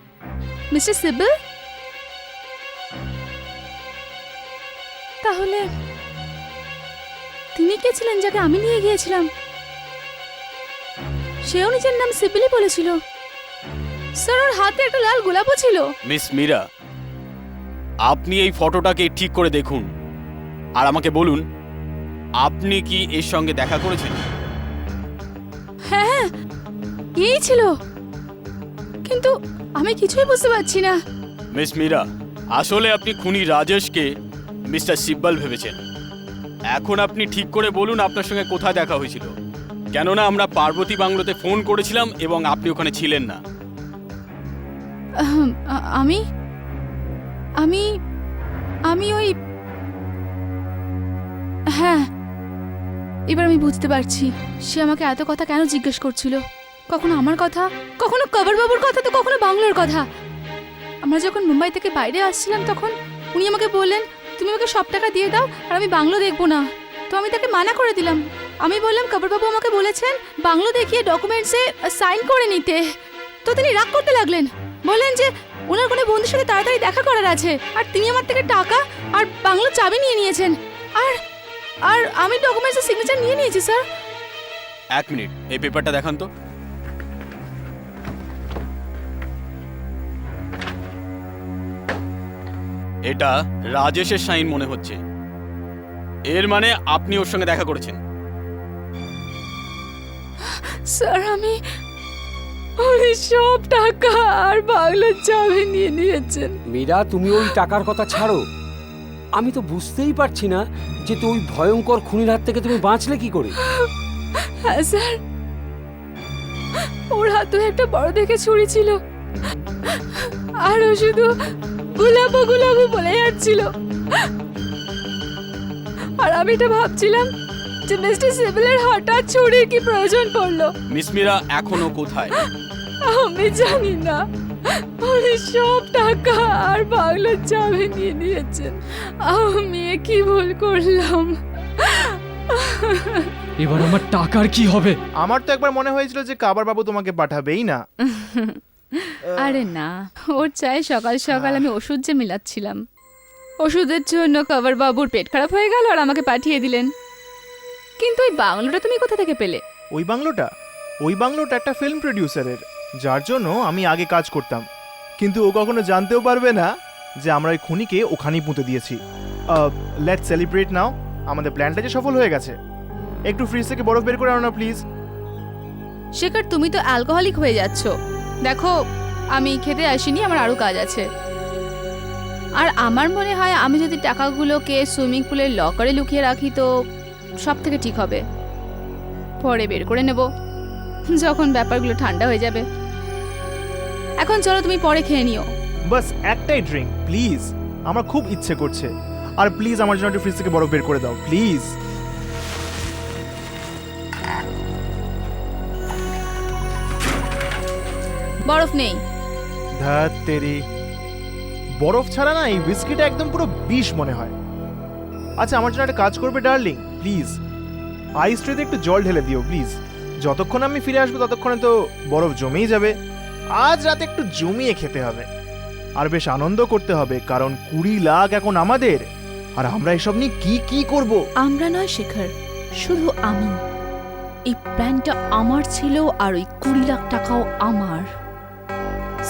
মিস্টার সিব্বল? তাহলে তিনি কে ছিলেন যাকে আমি নিয়ে গিয়েছিলাম? সেও নিজের নাম সিব্বলই বলেছিল। স্যার, ওর হাতে একটা লাল গোলাপও ছিল। মিস মীরা, আপনি এই ফটোটাকে ঠিক করে দেখুন আর আমাকে বলুন, আপনি কি এর সঙ্গে দেখা করেছেন? হ্যাঁ, এই ছিল, কিন্তু আমি কিছুই বুঝতে পারছি না। মিস মীরা, আসলে আপনি খুনি রাজেশকে মিস্টার সিব্বল ভেবেছেন। এখন আপনি ঠিক করে বলুন আপনার সঙ্গে কোথায় দেখা হয়েছিল, কেননা আমরা পার্বতী বাংলোতে ফোন করেছিলাম এবং আপনি ওখানে ছিলেন না। আমি আমি আমি ওই, হ্যাঁ, এবার আমি বুঝতে পারছি সে আমাকে এত কথা কেন জিজ্ঞেস করছিল। কখনো আমার কথা, কখনো কবরবাবুর কথা, তো কখনো বাংলোর কথা। আমরা যখন মুম্বাই থেকে বাইরে আসছিলাম তখন উনি আমাকে বললেন, তুমি আমাকে সব টাকা দিয়ে দাও আর আমি বাংলো দেখবো না। তো আমি তাকে মানা করে দিলাম। আমি বললাম কবরবাবু আমাকে বলেছেন বাংলো দেখিয়ে ডকুমেন্টসে সাইন করে নিতে। তো তিনি রাগ করতে লাগলেন, বললেন যে ওনার কোনো বন্ধুর সাথে তাড়াতাড়ি দেখা করার আছে, আর তিনি আমার থেকে টাকা আর বাংলোর চাবি নিয়ে নিয়েছেন। আর আর আমি ডকুমেন্টসের সিগনেচার নিয়ে নিয়েছি স্যার। 1 মিনিট, এই পেপারটা দেখান তো। এটা রাজেশের সাইন মনে হচ্ছে। এর মানে আপনি ওর সঙ্গে দেখা করেছেন? স্যার আমি উনি সব টাকা আর বাংলোর চাবি নিয়ে নিয়েছেন। মীরা, তুমি ওই টাকার কথা ছাড়ো। আমি তো বুঝতেই পারছি না যে তো ওই ভয়ঙ্কর খুনির হাত থেকে তুমি বাঁচলে কি করে। হ্যাঁ স্যার, ওর হাতে একটা বড় দেখে ছুরি ছিল, আর ও শুধু গুলাবো গুলাবো বলে যাচ্ছিল। আর আমি এটা ভাবছিলাম যে মিস্টার সিভিলের হঠাৎ ছুরির কি প্রয়োজন পড়লো। মিস মীরা এখনো কোথায়? আমি জানি না, উনি সব টাকা আর বাংলোর চাবি নিয়ে নিয়েছেন। আমি কি ভুল করলাম? এবার আমার টাকার কি হবে? আমার তো একবার মনে হয়েছিল যে কাবার বাবু তোমাকে পাঠাবেই না। আরে না, ওর চাই সকাল সকাল আমি ওষুধ যে মিলাচ্ছিলাম, ওষুধের জন্য কবর বাবুর পেট খারাপ হয়ে গেল আর আমাকে পাঠিয়ে দিলেন। কিন্তু ওই বাংলোটা তুমি কোথা থেকে পেলে? ওই বাংলোটা একটা ফিল্ম প্রডিউসারের, যার জন্য আমি আগে কাজ করতাম। কিন্তু ও কখনো জানতেও পারবে না যে আমরা ওই খুনিকে ওখানেই পুঁতে দিয়েছি। লেটস সেলিব্রেট নাও, আমাদের প্ল্যানটা যে সফল হয়ে গেছে। একটু ফ্রিজ থেকে বরফ বের করে আনো না প্লিজ। শেখর, তুমি তো অ্যালকোহলিক হয়ে যাচ্ছ। দেখো, আমি খেতে আসিনি, আমার আরও কাজ আছে। আর আমার মনে হয় আমি যদি টাকাগুলোকে সুইমিং পুলের লকারে লুকিয়ে রাখি তো সব থেকে ঠিক হবে। পরে বের করে নেব যখন ব্যাপারগুলো ঠান্ডা হয়ে যাবে। এখন চলো, তুমি পরে খেয়ে নিও। বাস একটাই ড্রিঙ্ক প্লিজ, আমার খুব ইচ্ছে করছে। আর প্লিজ আমার জন্য একটু ফ্রিজ থেকে বরফ বের করে দাও প্লিজ। বরফ নেই। ধ্যাত তেরি, বরফ ছাড়া না এই হুইস্কিটা একদম পুরো বিষ মনে হয়। আচ্ছা, আমার জন্য একটা কাজ করবে ডার্লিং, প্লিজ আইস ট্রেতে একটু জল ঢেলে দিও প্লিজ। যতক্ষণ আমি ফিরে আসবো ততক্ষণে তো বরফ জমেই যাবে। আজ রাতে একটু জমিয়ে খেতে হবে আর বেশ আনন্দ করতে হবে, কারণ 20 লাখ এখন আমাদের। আর আমরা এসব নিয়ে কি করব? আমরা নয় শেখর, শুধু আমি। এই প্ল্যানটা আমার ছিল আর ওই 20 লাখ টাকাও আমার।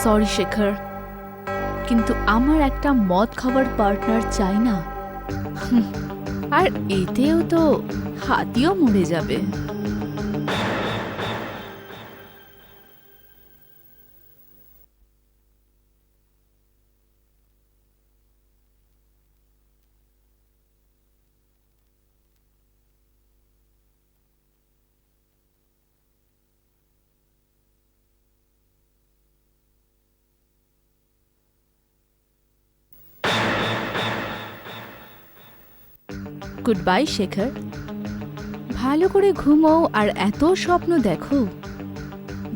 সরি শেখর, কিন্তু আমার একটা মদ খাবার পার্টনার চাই না। আর এতেও তো হাতিও মরে যাবে। গুড বাই শেখর, ভালো করে ঘুমো আর এত স্বপ্ন দেখো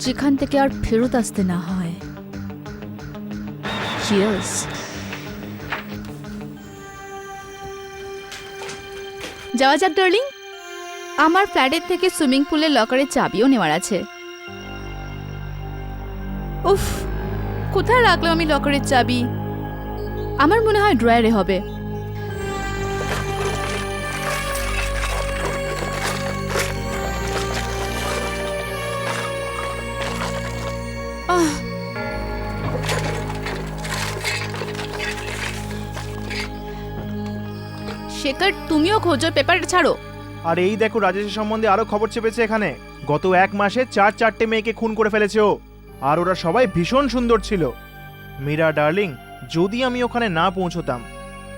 যেখান থেকে আর ফেরত আসতে না হয়। চিয়ার্স। যাওয়া যাক ডার্লিং, আমার ফ্ল্যাটের থেকে সুইমিং পুলের লকারের চাবিও নেওয়ার আছে। উফ, কোথায় রাখলাম আমি লকারের চাবি? আমার মনে হয় ড্রয়ারে হবে। শেখর, তুমিও খোঁজো, পেপারটা ছাড়ো। আর এই দেখো, রাজেশের সম্বন্ধে আরো খবর চেপেছে এখানে। গত 1 মাসে 4-4টে মেয়েকে খুন করে ফেলেছে ও, আর ওরা সবাই ভীষণ সুন্দর ছিল। মীরা ডার্লিং, যদি আমি ওখানে না পৌঁছতাম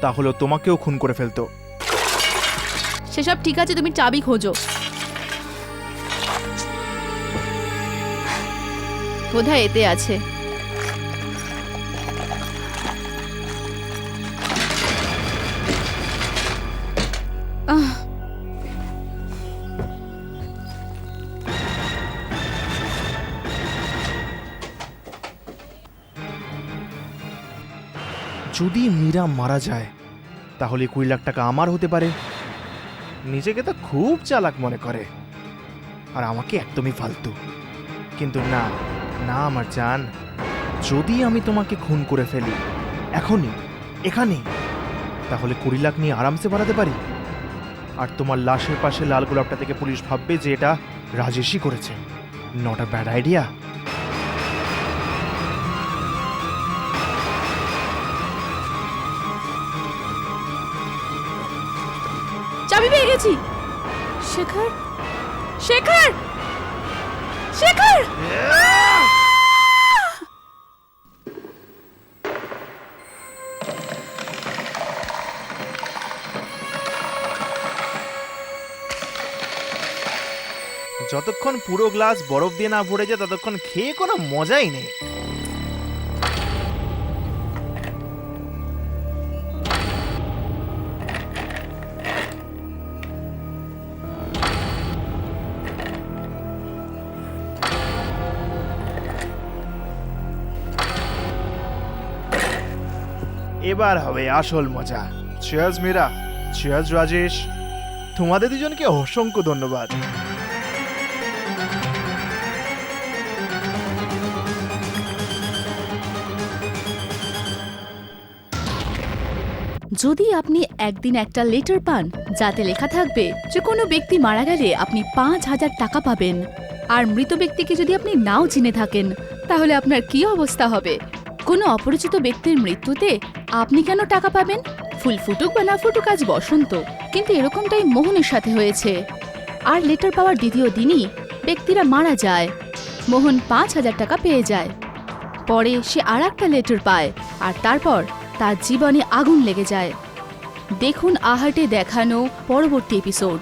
তাহলে তোমাকেও খুন করে ফেলতো। সেসব ঠিক আছে, তুমি চাবি খোঁজো। বোধহয় এতে আছে। যদি মীরা মারা যায় তাহলে 20 লাখ টাকা আমার হতে পারে। নিজেকে তো খুব চালাক মনে করে আর আমাকে একদমই ফালতু। কিন্তু না না আমার জান, যদি আমি তোমাকে খুন করে ফেলি এখনই এখানে, তাহলে 20 লাখ নিয়ে আরামসে বাড়াতে পারি। আর তোমার লাশের পাশে লাল গোলাপটা থেকে পুলিশ ভাববে যে এটা রাজেশই করেছে। Not a bad idea. চাবি পেয়ে গেছি। শেখর, শেখর, শেখর! যতক্ষণ পুরো গ্লাস বরফ দিয়ে না ভরে যায় ততক্ষণ খেয়ে কোনো মজাই নেই। এবার হবে আসল মজা। Cheers Meera, cheers Rajesh. তোমাদের দুজনকে অসংখ্য ধন্যবাদ। যদি আপনি একদিন একটা লেটার পান যাতে লেখা থাকবে যে কোনো ব্যক্তি মারা গেলে আপনি 5,000 টাকা পাবেন, আর মৃত ব্যক্তিকে যদি আপনি নাও চিনে থাকেন, তাহলে আপনার কি অবস্থা হবে? কোনো অপরিচিত ব্যক্তির মৃত্যুতে আপনি কেন টাকা পাবেন? ফুল ফুটুক বা না ফুটুক, আজ বসন্ত, কিন্তু এরকমটাই মোহনের সাথে হয়েছে। আর লেটার পাওয়ার দ্বিতীয় দিনই ব্যক্তিরা মারা যায়। মোহন 5,000 টাকা পেয়ে যায়। পরে সে আর একটা লেটার পায়, আর তারপর তার জীবনে আগুন লেগে যায়। দেখুন আহাটে দেখানো পরবর্তী এপিসোড।